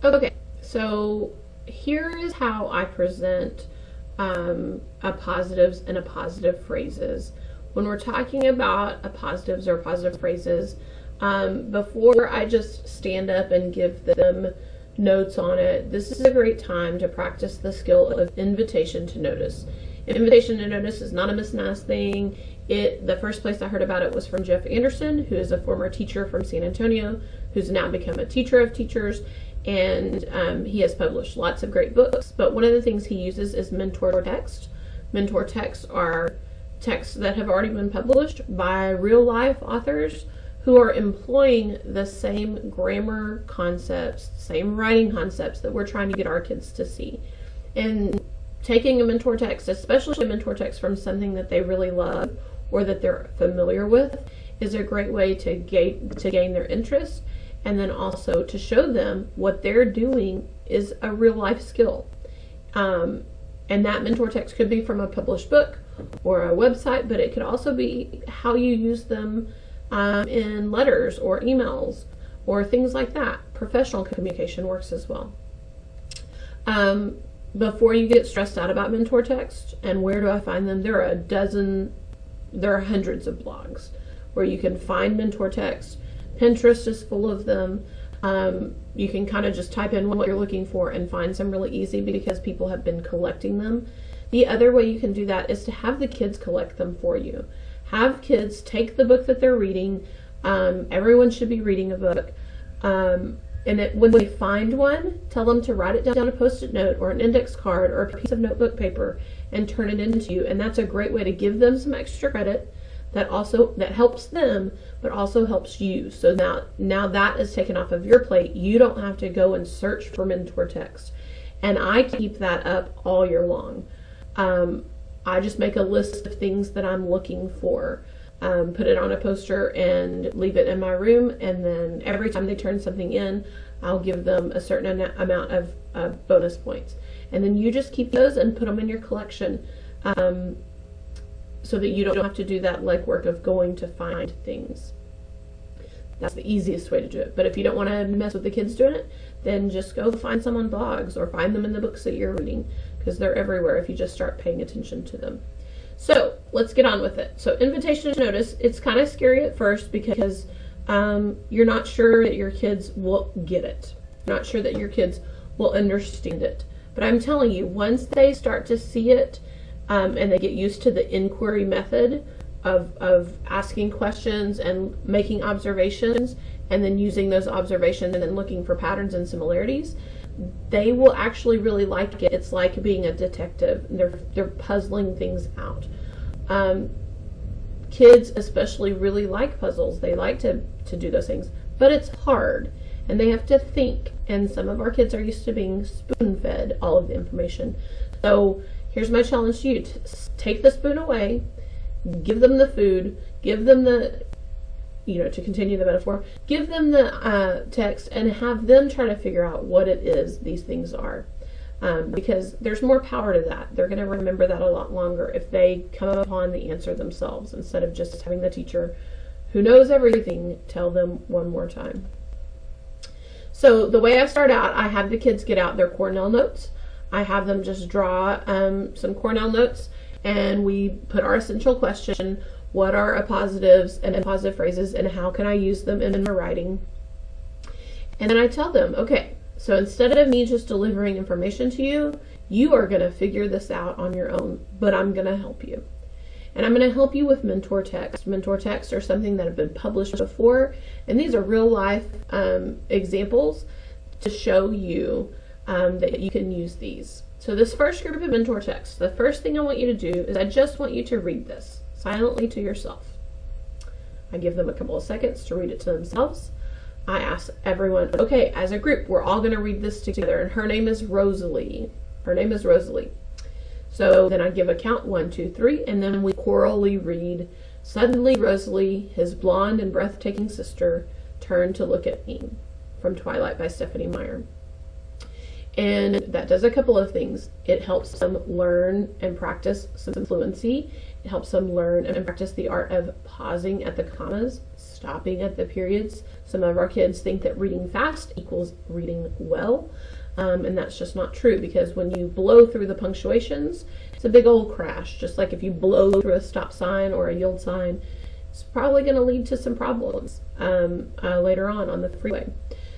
Okay, so here is how I present appositives and appositive phrases. When we're talking about appositives or appositive phrases, before I just stand up and give them notes on it, this is a great time to practice the skill of invitation to notice. Invitation to notice is not a Miss Nice thing. The first place I heard about it was from Jeff Anderson, who is a former teacher from San Antonio, who's now become a teacher of teachers, and he has published lots of great books. But one of the things he uses is mentor text. Mentor texts are texts that have already been published by real life authors who are employing the same grammar concepts, same writing concepts that we're trying to get our kids to see. And taking a mentor text, especially a mentor text from something that they really love or that they're familiar with, is a great way to gain their interest, and then also to show them what they're doing is a real life skill. And that mentor text could be from a published book or a website, but it could also be how you use them in letters or emails or things like that. Professional communication works as well. Before you get stressed out about mentor text and where do I find them, there are hundreds of blogs where you can find mentor text. Pinterest is full of them. You can kind of just type in what you're looking for and find some really easy because people have been collecting them. The other way you can do that is to have the kids collect them for you. Have kids take the book that they're reading. Everyone should be reading a book. When they find one, tell them to write it down on a Post-it note or an index card or a piece of notebook paper and turn it into you. And that's a great way to give them some extra credit that helps them, but also helps you. So now that is taken off of your plate. You don't have to go and search for mentor text. And I keep that up all year long. I just make a list of things that I'm looking for, put it on a poster and leave it in my room, and then every time they turn something in, I'll give them a certain amount of bonus points. And then you just keep those and put them in your collection, so that you don't have to do that legwork of going to find things. That's the easiest way to do it. But if you don't want to mess with the kids doing it, then just go find some on blogs or find them in the books that you're reading, because they're everywhere if you just start paying attention to them. So let's get on with it. So invitation to notice, it's kind of scary at first because you're not sure that your kids will get it. You're not sure that your kids will understand it. But I'm telling you, once they start to see it, and they get used to the inquiry method of asking questions and making observations, and then using those observations and then looking for patterns and similarities, they will actually really like it. It's like being a detective. They're puzzling things out. Kids especially really like puzzles. They like to do those things, but it's hard and they have to think. And some of our kids are used to being spoon-fed all of the information. So here's my challenge to you. Take the spoon away, give them the food, give them the, to continue the metaphor, give them the text and have them try to figure out what it is these things are. Because there's more power to that. They're going to remember that a lot longer if they come upon the answer themselves instead of just having the teacher who knows everything tell them one more time. So the way I start out, I have the kids get out their Cornell notes. I have them just draw some Cornell notes, and we put our essential question: what are appositives and appositive phrases, and how can I use them in my writing? And then I tell them, okay, so instead of me just delivering information to you, you are going to figure this out on your own, but I'm going to help you. And I'm going to help you with mentor text. Mentor texts are something that have been published before, and these are real life examples to show you that you can use these. So this first group of mentor texts, the first thing I want you to do is I just want you to read this silently to yourself. I give them a couple of seconds to read it to themselves. I ask everyone, okay, as a group, we're all going to read this together, and her name is Rosalie. Her name is Rosalie. So then I give a count, 1, 2, 3, and then we chorally read, "Suddenly Rosalie, his blonde and breathtaking sister, turned to look at me," from Twilight by Stephanie Meyer. And that does a couple of things. It helps them learn and practice some fluency. It helps them learn and practice the art of pausing at the commas, stopping at the periods. Some of our kids think that reading fast equals reading well. And that's just not true, because when you blow through the punctuations, it's a big old crash. Just like if you blow through a stop sign or a yield sign, it's probably going to lead to some problems later on the freeway.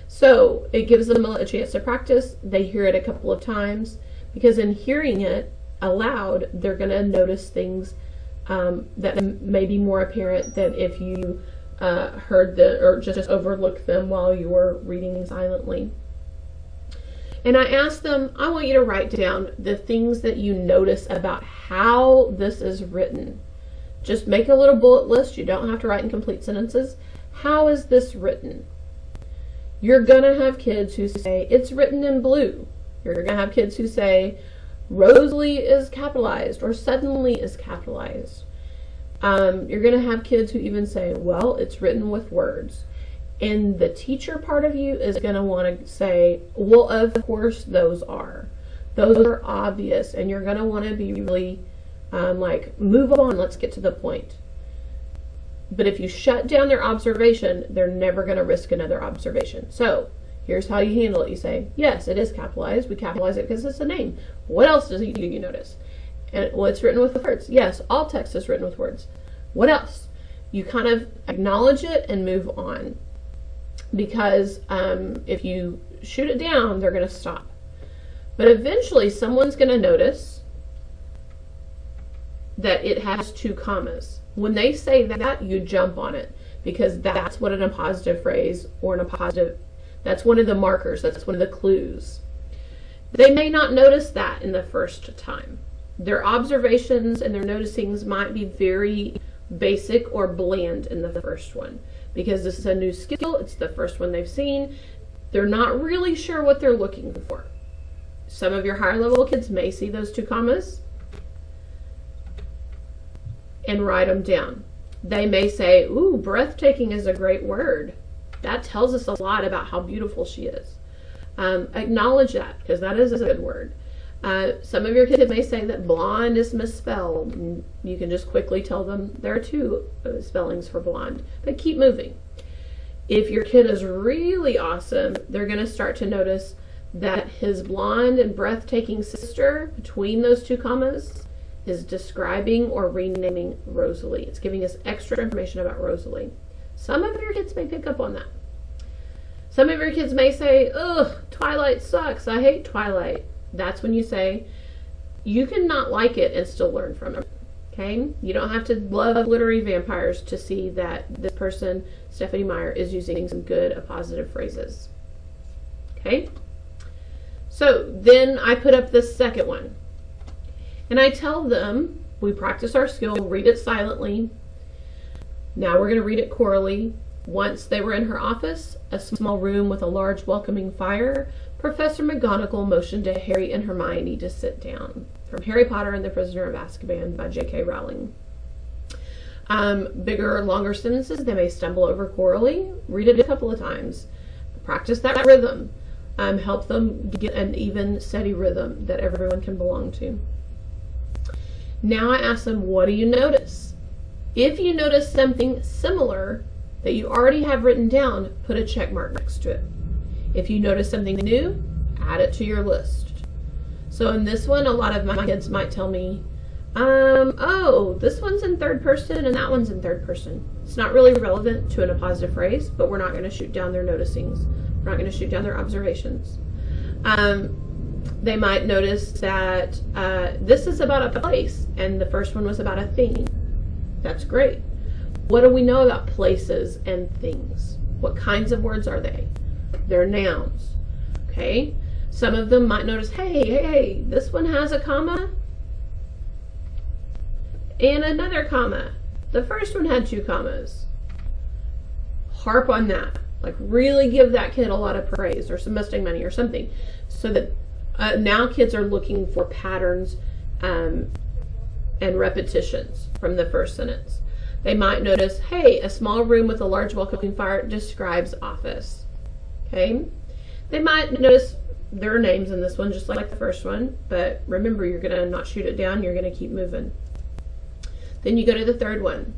So it gives them a chance to practice. They hear it a couple of times, because in hearing it aloud, they're going to notice things that may be more apparent than if you heard or just overlooked them while you were reading silently. And I asked them, I want you to write down the things that you notice about how this is written. Just make a little bullet list. You don't have to write in complete sentences. How is this written? You're going to have kids who say, it's written in blue. You're going to have kids who say, Rosalie is capitalized, or suddenly is capitalized. You're going to have kids who even say, well, it's written with words. And the teacher part of you is going to want to say, well, of course those are. Those are obvious. And you're going to want to be really like, move on, let's get to the point. But if you shut down their observation, they're never going to risk another observation. So here's how you handle it. You say, yes, it is capitalized. We capitalize it because it's a name. What else do you notice? And well, it's written with words. Yes, all text is written with words. What else? You kind of acknowledge it and move on. Because if you shoot it down, they're going to stop. But eventually someone's going to notice that it has 2 commas. When they say that, you jump on it, because that's what an appositive phrase or an appositive, that's one of the markers, that's one of the clues. They may not notice that in the first time. Their observations and their noticings might be very basic or bland in the first one, because this is a new skill. It's the first one they've seen. They're not really sure what they're looking for. Some of your higher level kids may see those 2 commas and write them down. They may say, ooh, breathtaking is a great word. That tells us a lot about how beautiful she is. Acknowledge that, because that is a good word. Some of your kids may say that blonde is misspelled. You can just quickly tell them there are 2 spellings for blonde, but keep moving. If your kid is really awesome, they're going to start to notice that his blonde and breathtaking sister, between those 2 commas, is describing or renaming Rosalie. It's giving us extra information about Rosalie. Some of your kids may pick up on that. Some of your kids may say, ugh, Twilight sucks. I hate Twilight. That's when you say, you can not like it and still learn from it. Okay? You don't have to love glittery vampires to see that this person, Stephanie Meyer, is using some good appositive phrases. Okay? So then I put up this second one. And I tell them, we practice our skill, read it silently. Now we're going to read it chorally. Once they were in her office, a small room with a large welcoming fire, Professor McGonagall motioned to Harry and Hermione to sit down. From Harry Potter and the Prisoner of Azkaban by J.K. Rowling. Bigger, longer sentences, they may stumble over chorally. Read it a couple of times. Practice that rhythm. Help them get an even, steady rhythm that everyone can belong to. Now I ask them, what do you notice? If you notice something similar that you already have written down, put a check mark next to it. If you notice something new, add it to your list. So in this one, a lot of my kids might tell me, oh, this one's in 3rd person and that one's in 3rd person. It's not really relevant to an appositive phrase, but we're not going to shoot down their noticings. We're not going to shoot down their observations. They might notice that this is about a place and the first one was about a thing. That's great. What do we know about places and things? What kinds of words are they? They're nouns. Okay? Some of them might notice, hey, this one has a comma and another comma. The first one had 2 commas. Harp on that. Like, really give that kid a lot of praise or some Mustang money or something, so that now kids are looking for patterns and repetitions from the first sentence. They might notice, hey, a small room with a large welcoming fire describes office. Okay? They might notice there are names in this one, just like the first one, but remember, you're going to not shoot it down, you're going to keep moving. Then you go to the third one.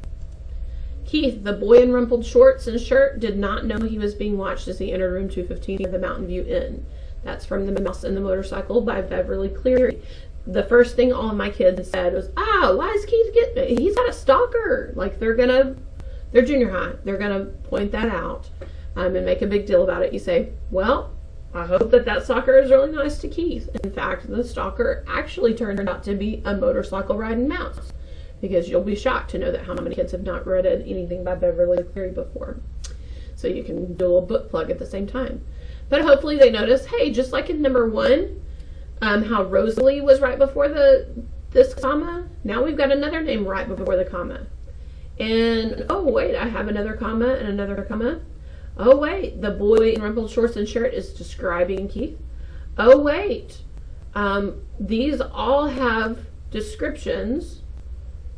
Keith, the boy in rumpled shorts and shirt, did not know he was being watched as he entered room 215 of the Mountain View Inn. That's from The Mouse and the Motorcycle by Beverly Cleary. The first thing all of my kids said was, why is Keith getting me? He's got a stalker. Like, they're junior high. They're going to point that out and make a big deal about it. You say, well, I hope that stalker is really nice to Keith. In fact, the stalker actually turned out to be a motorcycle riding mouse, because you'll be shocked to know that how many kids have not read anything by Beverly Cleary before. So you can do a little book plug at the same time. But hopefully they notice, hey, just like in number 1, how Rosalie was right before this comma, now we've got another name right before the comma. And, oh, wait, I have another comma and another comma. Oh, wait, the boy in rumpled shorts and shirt is describing Keith. Oh, wait, these all have descriptions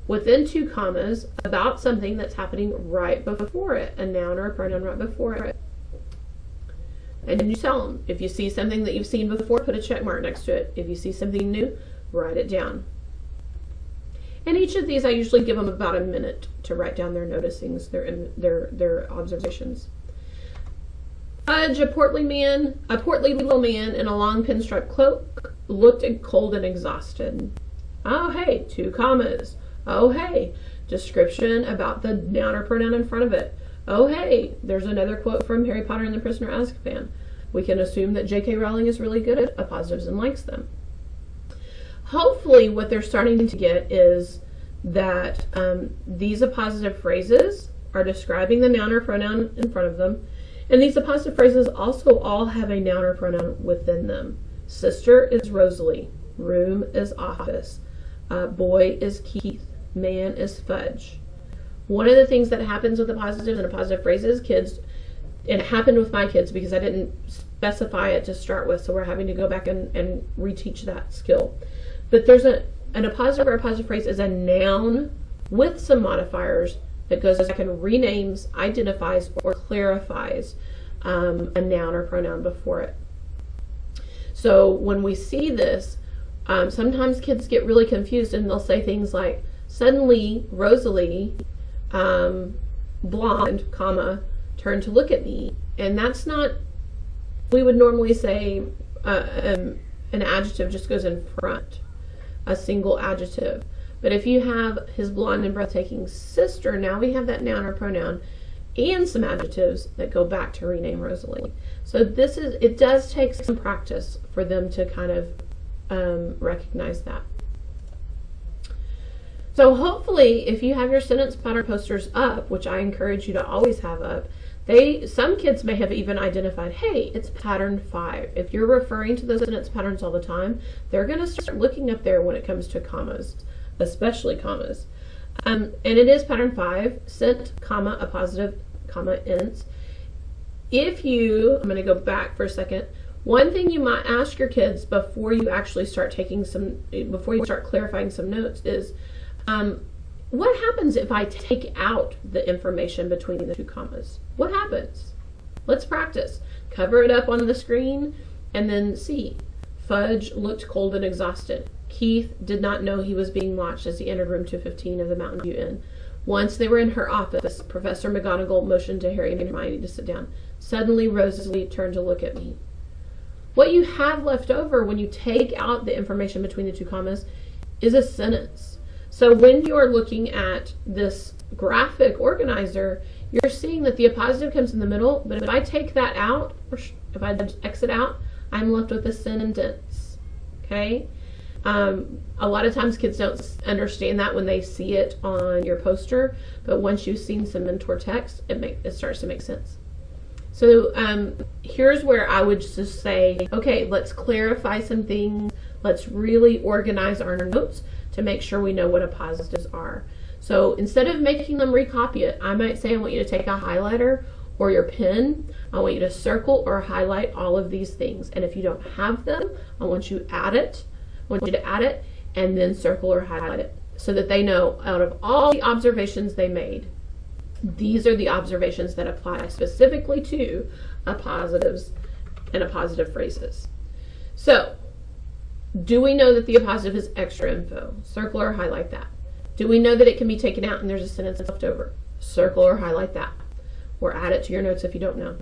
within 2 commas about something that's happening right before it, a noun or a pronoun right before it. And you tell them, if you see something that you've seen before, put a check mark next to it. If you see something new, write it down. And each of these, I usually give them about a minute to write down their noticings, their observations. Fudge, a portly little man in a long pinstripe cloak, looked cold and exhausted. Oh, hey, 2 commas. Oh, hey, description about the noun or pronoun in front of it. Oh, hey, there's another quote from Harry Potter and the Prisoner of Azkaban. We can assume that J.K. Rowling is really good at appositives and likes them. Hopefully what they're starting to get is that these appositive phrases are describing the noun or pronoun in front of them, and these appositive phrases also all have a noun or pronoun within them. Sister is Rosalie. Room is office. Boy is Keith. Man is Fudge. One of the things that happens with appositives and appositive phrases, kids, it happened with my kids because I didn't specify it to start with, so we're having to go back and reteach that skill. But there's an appositive or appositive phrase is a noun with some modifiers that goes back and renames, identifies, or clarifies a noun or pronoun before it. So when we see this, sometimes kids get really confused and they'll say things like, suddenly Rosalie, blonde, comma, turned to look at me. And that's not, we would normally say an adjective just goes in front, a single adjective. But if you have his blonde and breathtaking sister, now we have that noun or pronoun and some adjectives that go back to rename Rosalie. So it does take some practice for them to kind of recognize that. So hopefully, if you have your sentence pattern posters up, which I encourage you to always have up, some kids may have even identified, hey, it's pattern 5. If you're referring to those sentence patterns all the time, they're going to start looking up there when it comes to commas, especially commas. And it is pattern 5, sent, comma, appositive, comma, ends. I'm going to go back for a second. One thing you might ask your kids before you actually start before you start clarifying some notes is, what happens if I take out the information between the 2 commas? What happens? Let's practice. Cover it up on the screen and then see. Fudge looked cold and exhausted. Keith did not know he was being watched as he entered room 215 of the Mountain View Inn. Once they were in her office, Professor McGonagall motioned to Harry and Hermione to sit down. Suddenly, Rosalie turned to look at me. What you have left over when you take out the information between the 2 commas is a sentence. So when you're looking at this graphic organizer, you're seeing that the appositive comes in the middle, but if I take that out, or if I exit out, I'm left with a sentence, okay? A lot of times kids don't understand that when they see it on your poster, but once you've seen some mentor text, it starts to make sense. So here's where I would just say, okay, let's clarify some things. Let's really organize our notes to make sure we know what appositives are. So instead of making them recopy it, I might say I want you to take a highlighter or your pen. I want you to circle or highlight all of these things. And if you don't have them, I want you to add it and then circle or highlight it so that they know out of all the observations they made, these are the observations that apply specifically to appositives and appositive phrases. So, do we know that the appositive is extra info? Circle or highlight that. Do we know that it can be taken out and there's a sentence left over? Circle or highlight that. Or add it to your notes if you don't know,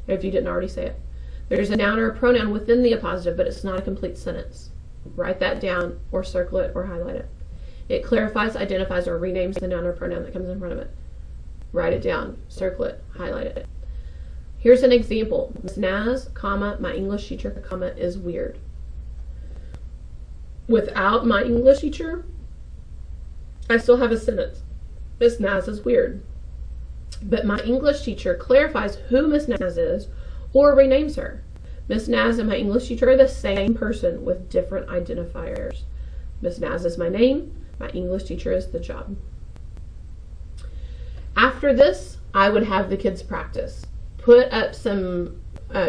if you didn't already say it. There's a noun or a pronoun within the appositive, but it's not a complete sentence. Write that down or circle it or highlight it. It clarifies, identifies, or renames the noun or pronoun that comes in front of it. Write it down, circle it, highlight it. Here's an example. Miss Naz, comma, my English teacher, comma, is weird. Without my English teacher, I still have a sentence. Miss Naz is weird. But my English teacher clarifies who Miss Naz is or renames her. Miss Naz and my English teacher are the same person with different identifiers. Miss Naz is my name. My English teacher is the job. After this, I would have the kids practice. Put up some,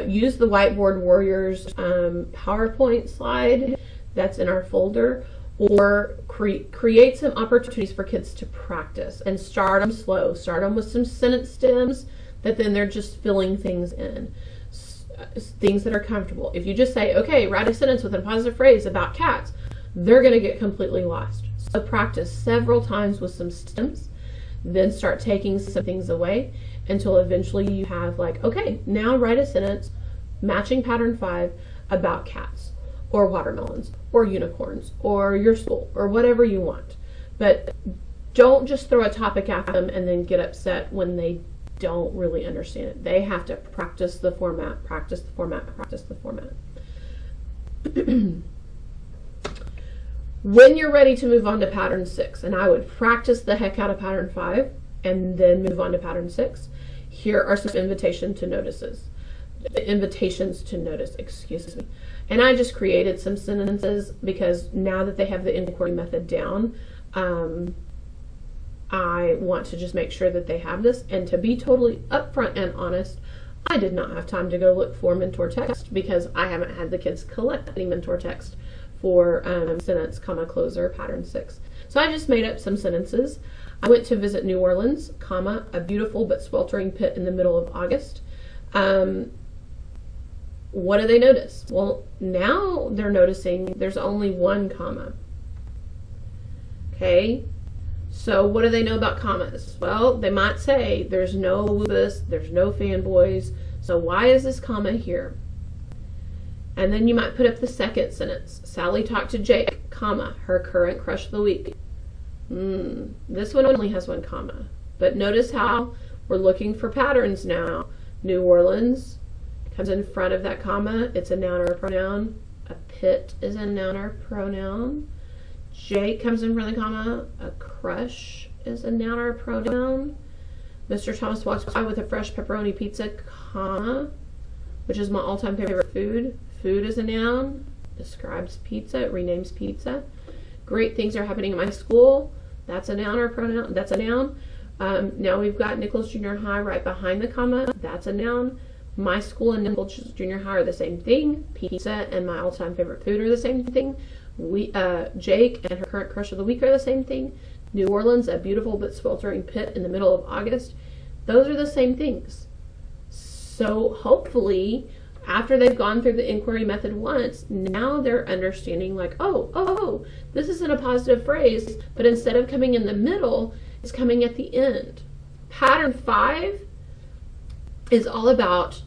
use the Whiteboard Warriors PowerPoint slide that's in our folder, or create some opportunities for kids to practice and start them slow. Start them with some sentence stems that then they're just filling things in. Things that are comfortable. If you just say, okay, write a sentence with a positive phrase about cats, they're going to get completely lost. So practice several times with some stems, then start taking some things away until eventually you have like, okay, now write a sentence matching pattern 5 about cats or watermelons or unicorns or your school or whatever you want. But don't just throw a topic at them and then get upset when they don't really understand it. They have to practice the format, practice the format, practice the format. When you're ready to move on to pattern 6, and I would practice the heck out of pattern 5 and then move on to pattern 6, here are some invitations to notice, excuse me. And I just created some sentences because now that they have the inquiry method down, I want to just make sure that they have this. And to be totally upfront and honest, I did not have time to go look for mentor text because I haven't had the kids collect any mentor text for sentence, comma, closer, pattern 6. So I just made up some sentences. I went to visit New Orleans, comma, a beautiful but sweltering pit in the middle of August. What do they notice? Well, now they're noticing there's only one comma. Okay, so what do they know about commas? Well, they might say there's no lupus, there's no fanboys, so why is this comma here? And then you might put up the second sentence. Sally talked to Jake, comma, her current crush of the week. This one only has one comma. But notice how we're looking for patterns now. New Orleans comes in front of that comma. It's a noun or a pronoun. A pit is a noun or a pronoun. Jake comes in front of the comma. A crush is a noun or a pronoun. Mr. Thomas walks by with a fresh pepperoni pizza, comma, which is my all-time favorite food. Food is a noun. Describes pizza. It renames pizza. Great things are happening at my school. That's a noun or a pronoun. That's a noun. Now we've got Nichols Junior High right behind the comma. That's a noun. My school and Nichols Junior High are the same thing. Pizza and my all-time favorite food are the same thing. Jake and her current crush of the week are the same thing. New Orleans, a beautiful but sweltering pit in the middle of August. Those are the same things. So hopefully, after they've gone through the inquiry method once, now they're understanding like, oh, this isn't a positive phrase, but instead of coming in the middle, it's coming at the end. Pattern 5 is all about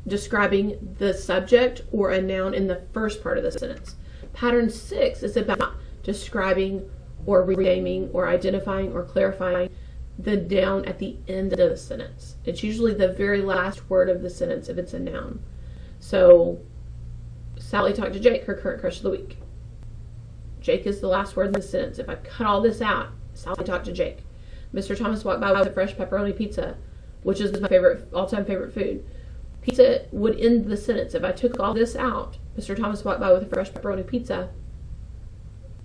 describing the subject or a noun in the first part of the sentence. Pattern 6 is about describing or renaming or identifying or clarifying the noun at the end of the sentence. It's usually the very last word of the sentence if it's a noun. So, Sally talked to Jake, her current crush of the week. Jake is the last word in the sentence. If I cut all this out, Sally talked to Jake. Mr. Thomas walked by with a fresh pepperoni pizza, which is my favorite, all-time favorite food. Pizza would end the sentence. If I took all this out, Mr. Thomas walked by with a fresh pepperoni pizza.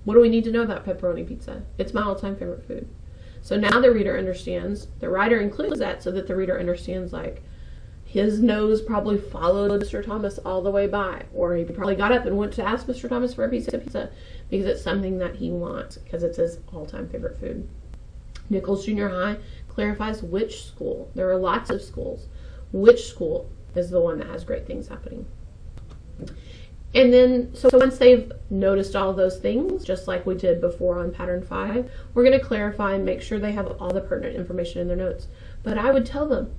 What do we need to know about pepperoni pizza? It's my all-time favorite food. So now the reader understands. The writer includes that so that the reader understands, like, his nose probably followed Mr. Thomas all the way by. Or he probably got up and went to ask Mr. Thomas for a piece of pizza because it's something that he wants, because it's his all-time favorite food. Nichols Junior High clarifies which school. There are lots of schools. Which school is the one that has great things happening? And then, so once they've noticed all those things, just like we did before on pattern 5, we're going to clarify and make sure they have all the pertinent information in their notes. But I would tell them,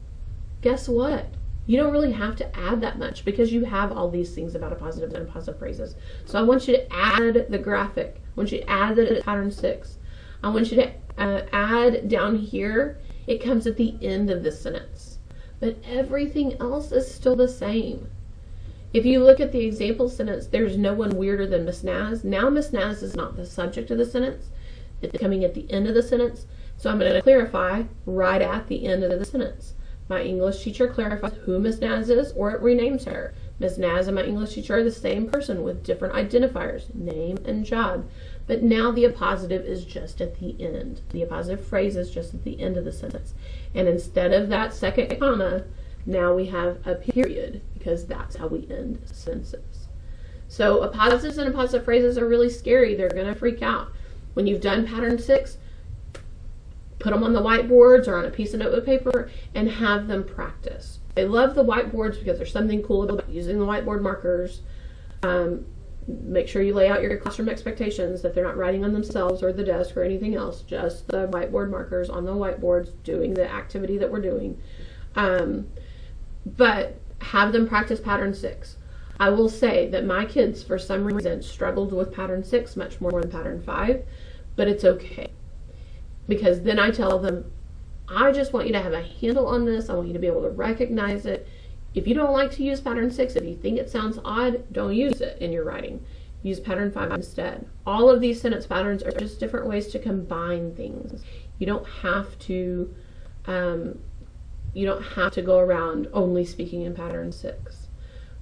guess what? You don't really have to add that much because you have all these things about appositives and appositive phrases. So I want you to add the graphic. I want you to add the pattern 6. I want you to add down here. It comes at the end of the sentence. But everything else is still the same. If you look at the example sentence, there's no one weirder than Miss Naz. Now Miss Naz is not the subject of the sentence. It's coming at the end of the sentence. So I'm going to clarify right at the end of the sentence. My English teacher clarifies who Miss Naz is, or it renames her. Miss Naz and my English teacher are the same person with different identifiers, name and job. But now the appositive is just at the end. The appositive phrase is just at the end of the sentence. And instead of that second comma, now we have a period, because that's how we end sentences. So appositives and appositive phrases are really scary. They're going to freak out. When you've done pattern 6, put them on the whiteboards or on a piece of notebook paper and have them practice. I love the whiteboards because there's something cool about using the whiteboard markers. Make sure you lay out your classroom expectations, that they're not writing on themselves or the desk or anything else, just the whiteboard markers on the whiteboards doing the activity that we're doing. But have them practice pattern 6. I will say that my kids, for some reason, struggled with pattern 6 much more than pattern 5, but it's okay. Because then I tell them, I just want you to have a handle on this. I want you to be able to recognize it. If you don't like to use pattern 6, if you think it sounds odd, don't use it in your writing. Use pattern 5 instead. All of these sentence patterns are just different ways to combine things. You don't have to go around only speaking in pattern 6.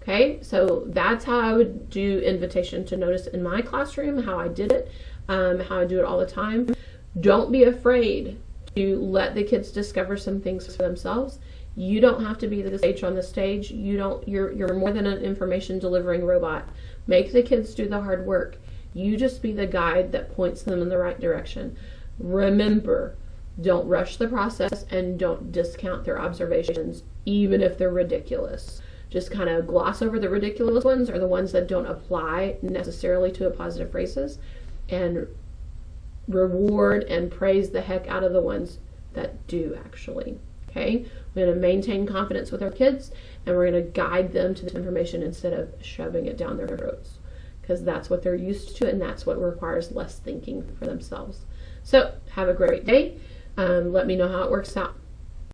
Okay, so that's how I would do invitation to notice in my classroom, how I did it, how I do it all the time. Don't be afraid to let the kids discover some things for themselves. You don't have to be the sage on the stage. You're more than an information delivering robot. Make the kids do the hard work. You just be the guide that points them in the right direction. Remember, don't rush the process and don't discount their observations, even if they're ridiculous. Just kind of gloss over the ridiculous ones, or the ones that don't apply necessarily to appositive phrases, and reward and praise the heck out of the ones that do actually. Okay, we're going to maintain confidence with our kids, and we're going to guide them to this information instead of shoving it down their throats, because that's what they're used to, and that's what requires less thinking for themselves. So have a great day. Let me know how it works out.